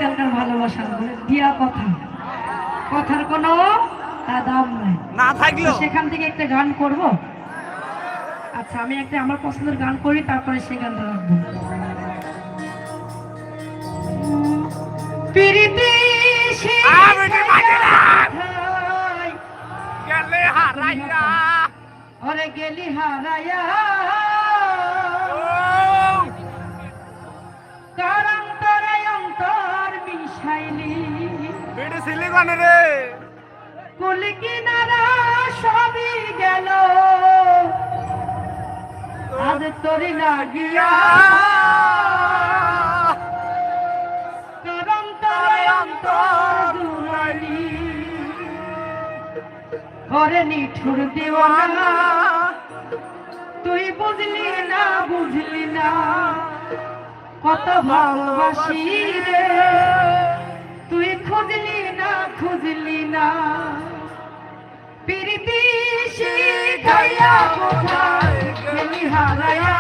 আজকালকার ভালোবাসা বলে দিয়া কথা, কথার কোনো দাম নাই না থাকলো। সেখান থেকে একটা গান করব। আচ্ছা আমি একটা আমার পছন্দের গান করি, তারপরে সেই গানটা রাখবো। প্রীতি গেলে হারাইয়া, ওরে গেলি হারাইয়া, কারান্তরে অন্তর মিশাইলি, বেড়ে ছিলে গানে রে, কুল কিনারা সবই গেল, আজ তোরে লাগিয়া, কারান্তরে অন্তর জুড়াইলি, ওরে নিঠুর দিওয়ানা, তুই বুঝলি না বুঝলি না কত ভালোবাসি রে, তুই খুঁজলি না খুঁজলি না, প্রীতি শিখাইয়া কোথায় গেলি হারাইয়া,